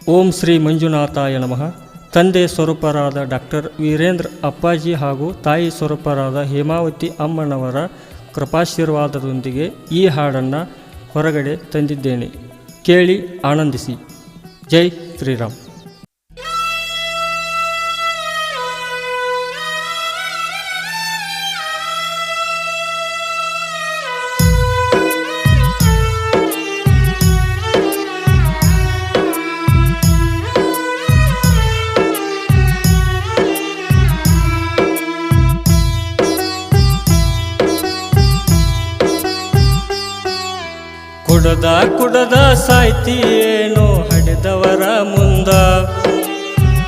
ಓಂ ಶ್ರೀ ಮಂಜುನಾಥಾಯ ನಮಃ. ತಂದೆ ಸ್ವರೂಪರಾದ ಡಾಕ್ಟರ್ ವೀರೇಂದ್ರ ಅಪ್ಪಾಜಿ ಹಾಗೂ ತಾಯಿ ಸ್ವರೂಪರಾದ ಹೇಮಾವತಿ ಅಮ್ಮನವರ ಕೃಪಾಶೀರ್ವಾದದೊಂದಿಗೆ ಈ ಹಾಡನ್ನು ಹೊರಗಡೆ ತಂದಿದ್ದೇನೆ. ಕೇಳಿ ಆನಂದಿಸಿ. ಜೈ ಶ್ರೀರಾಮ್. ಕುಡದ ಸಾಯ್ತಿಯೇನೋ ಹಡೆದವರ ಮುಂದ,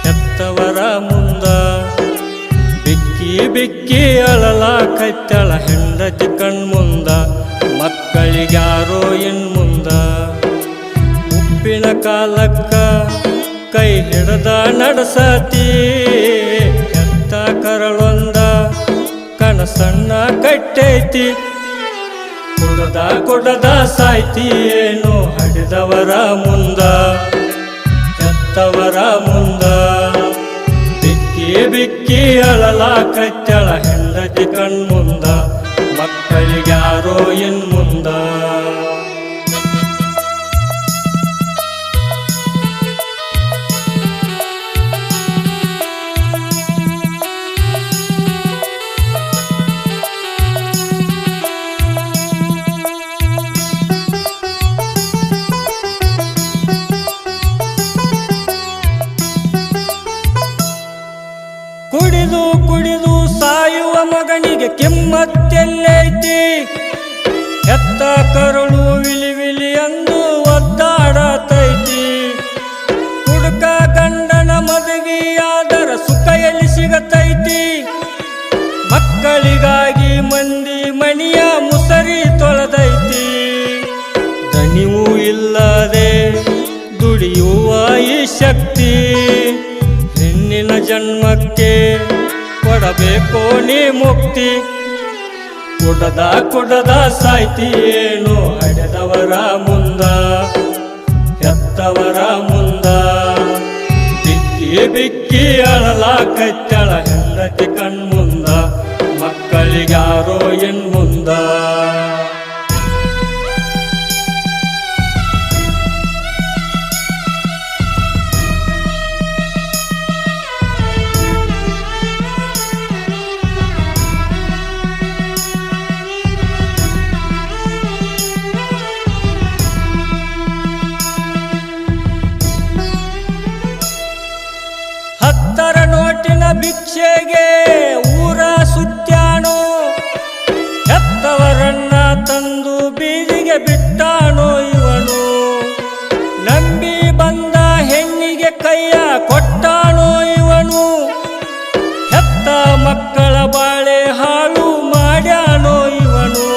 ಹೆತ್ತವರ ಮುಂದ. ಬಿಕ್ಕಿ ಅಳಲ ಕತ್ತಳ ಹೆಂಡತಿ ಕಣ್ಮುಂದ, ಮಕ್ಕಳಿಗ್ಯಾರೋ ಇನ್ ಮುಂದ. ಉಪ್ಪಿನ ಕಾಲಕ್ಕ ಕೈ ಹಿಡದ ನಡಸತಿ, ಹೆತ್ತ ಕರಳೊಂದ ಕನಸನ್ನ ಕಟ್ಟೈತಿ. ಕುಡದ ಸಾಯ್ತಿಯೇನೋ ಹಡೆದವರ ಮುಂದ, ಹೆತ್ತವರ ಮುಂದ. ಬಿಕ್ಕಿ ಅಳಲ ಕಚ್ಚಳ ಹೆಂಡತಿ ಕಣ್ಮುಂದ, ಮಕ್ಕಳಿಗ್ಯಾರೋ ಇನ್ ಮುಂದ. ಕುಡಿದು ಸಾಯುವ ಮಗನಿಗೆ ಕಿಮ್ಮತ್ತೆಲ್ಲೈತಿ. ಹೆತ್ತ ಕರುಳು ವಿಲಿ ಅಂದು ಒದ್ದಾಡತೈತಿ. ಕುಡುಕ ಗಂಡನ ಮದುವೆಯಾದರ ಸುಖ ಎಲ್ಲಿ ಸಿಗತೈತಿ. ಮಕ್ಕಳಿಗಾಗಿ ಮಂದಿ ಮಣಿಯ ಮುಸರಿ ತೊಳೆದೈತಿ. ದಣಿವೂ ಇಲ್ಲದೆ ದುಡಿಯುವ ಈ ಶಕ್ತಿ, ಹೆಣ್ಣಿನ ಜನ್ಮಕ್ಕೆ ಕೊಡಬೇಕೋ ನೀ ಮುಕ್ತಿ. ಕುಡದ ಸಾಯ್ತಿಯೇನೋ ಹಡೆದವರ ಮುಂದ, ಹೆತ್ತವರ ಮುಂದ. ಬಿಕ್ಕಿ ಅಳಲ ಕಚ್ಚಳ ಹೆಂಡತಿ ಕಣ್ಮುಂದ, ಮಕ್ಕಳಿಗ್ಯಾರೋ ಇನ್ ಮುಂದ. ಹತ್ತರ ನೋಟಿನ ಭಿಕ್ಷೆಗೆ ಊರ ಸುತ್ತಾನೋ, ಹೆತ್ತವರನ್ನ ತಂದು ಬೀದಿಗೆ ಬಿಟ್ಟಾನೋ ಇವನು. ನಂಬಿ ಬಂದ ಹೆಣ್ಣಿಗೆ ಕೈಯ ಕೊಟ್ಟಾನೋ ಇವನು. ಹೆತ್ತ ಮಕ್ಕಳ ಬಾಳೆ ಹಾಳು ಮಾಡ್ಯಾನೋ ಇವನು.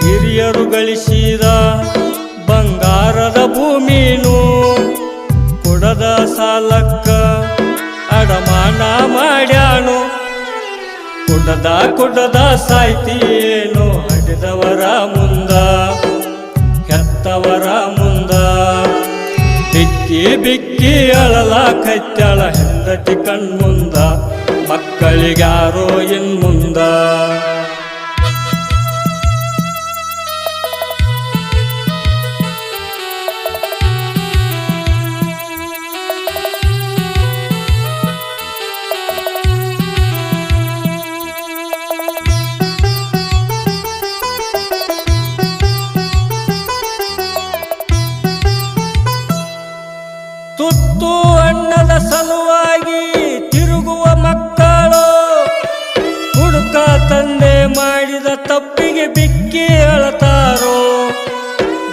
ಹಿರಿಯರು ಗಳಿಸಿದ ಬಂಗಾರದ ಭೂಮಿನು, ಕುಡದ ಸಾಲಕ್ಕ ಅಡಮಾನ ಮಾಡ್ಯಾನು. ಕುಡದ ಸಾಯ್ತಿಯೇನೋ ಹಡೆದವರ ಮುಂದ, ಹೆತ್ತವರ ಮುಂದ. ಬಿಕ್ಕಿ ಅಳಲ ಕಚ್ಚಳ ಹೆಂಡತಿ ಕಣ್ಮುಂದ, ಮಕ್ಕಳಿಗ್ಯಾರೋ ಇನ್ ಮುಂದ. ತುತ್ತು ಅನ್ನದ ಸಲುವಾಗಿ ತಿರುಗುವ ಮಕ್ಕಳು, ಹುಡುಕ ತಂದೆ ಮಾಡಿದ ತಪ್ಪಿಗೆ ಬಿಕ್ಕಿ ಅಳತಾರೋ.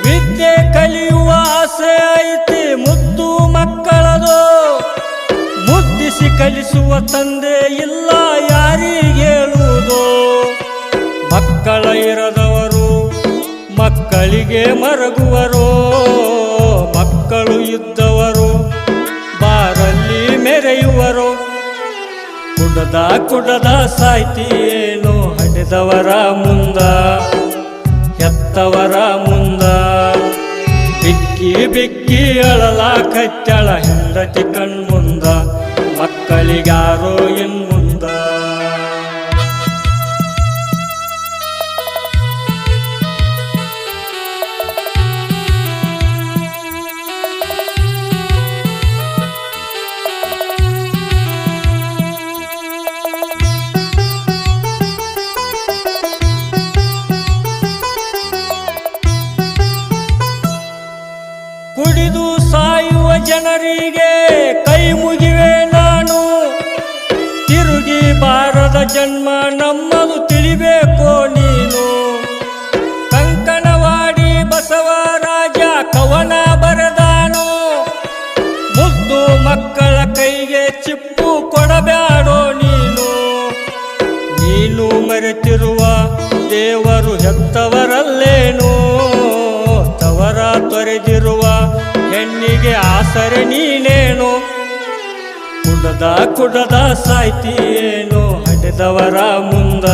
ವಿದ್ಯೆ ಕಲಿಯುವ ಆಸೆ ಐತಿ ಮುದ್ದು ಮಕ್ಕಳದು, ಮುದ್ದಿಸಿ ಕಲಿಸುವ ತಂದೆ ಇಲ್ಲ ಯಾರಿಗೇಳುವುದು. ಮಕ್ಕಳ ಇರದವರು ಮಕ್ಕಳಿಗೆ ಮರಗುವರು, ಮಕ್ಕಳು ಇದ್ದವರು ಬಾರಲ್ಲಿ ಮೆರೆಯುವರು. ಕುಡದ ಸಾಯ್ತಿಯೇನೋ ಹಡೆದವರ ಮುಂದ, ಹೆತ್ತವರ ಮುಂದ. ಬಿಕ್ಕಿ ಬಿಕ್ಕಿ ಅಳಲಾಕತ್ಯಾಳ ಹೆಂಡತಿ ಕಣ್ಮುಂದ, ಮಕ್ಕಳಿಗಾರೋ ಇನ್ಮುಂದ. ಕುಡಿದು ಸಾಯುವ ಜನರಿಗೆ ಕೈ ಮುಗಿವೆ ನಾನು, ತಿರುಗಿ ಬಾರದ ಜನ್ಮ ನಮ್ಮದು ತಿಳಿಬೇಕೋ ನೀನು. ಕಂಕಣವಾಡಿ ಬಸವರಾಜ ಕವನ ಬರೆದಾನು, ಮುದ್ದು ಮಕ್ಕಳ ಕೈಗೆ ಚಿಪ್ಪು ಕೊಡಬ್ಯಾಡೋ ನೀನು. ನೀನು ಮರೆತಿರುವ ದೇವರು ಹೆತ್ತವರಲ್ಲೇನು, ತವರ ತೊರೆದಿರುವ ಹೆಣ್ಣಿಗೆ ಆಸರೆ ನೀನೇನು. ಕುಡದ ಸಾಯ್ತೀಯೇನು ಹಡೆದವರ ಮುಂದ,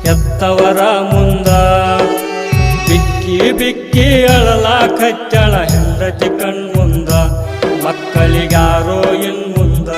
ಹೆತ್ತವರ ಮುಂದ. ಬಿಕ್ಕಿ ಬಿಕ್ಕಿ ಅಳಲಾಕತ್ಯಾಳ ಹೆಂಡತಿ ಕಣ್ಮುಂದ, ಮಕ್ಕಳಿಗಾರೋ ಇನ್ಮುಂದ.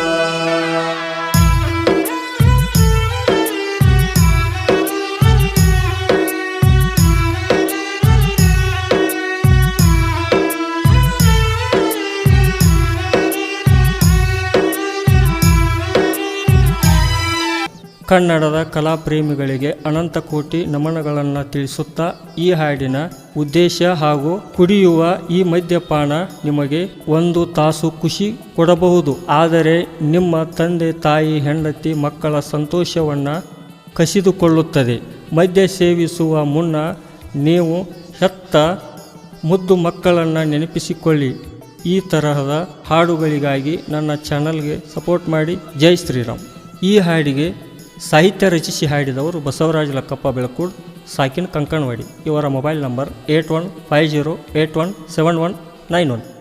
ಕನ್ನಡದ ಕಲಾಪ್ರೇಮಿಗಳಿಗೆ ಅನಂತ ಕೋಟಿ ನಮನಗಳನ್ನು ತಿಳಿಸುತ್ತಾ ಈ ಹಾಡಿನ ಉದ್ದೇಶ ಹಾಗೂ ಕುಡಿಯುವ ಈ ಮದ್ಯಪಾನ ನಿಮಗೆ 1 ತಾಸು ಖುಷಿ ಕೊಡಬಹುದು, ಆದರೆ ನಿಮ್ಮ ತಂದೆ ತಾಯಿ ಹೆಂಡತಿ ಮಕ್ಕಳ ಸಂತೋಷವನ್ನು ಕಸಿದುಕೊಳ್ಳುತ್ತದೆ. ಮದ್ಯ ಸೇವಿಸುವ ಮುನ್ನ ನೀವು ಹೆತ್ತ ಮುದ್ದು ಮಕ್ಕಳನ್ನು ನೆನಪಿಸಿಕೊಳ್ಳಿ. ಈ ತರಹದ ಹಾಡುಗಳಿಗಾಗಿ ನನ್ನ ಚಾನಲ್ಗೆ ಸಪೋರ್ಟ್ ಮಾಡಿ. ಜೈ ಶ್ರೀರಾಮ್. ಈ ಹಾಡಿಗೆ ಸಾಹಿತ್ಯ ರಚಿಸಿ ಹಾಡಿದವರು ಬಸವರಾಜ ಲಕ್ಕಪ್ಪ ಬೆಳಕೂಡ್, ಸಾಕಿನ್ ಕಂಕಣವಾಡಿ. ಇವರ ಮೊಬೈಲ್ ನಂಬರ್ 8150817191.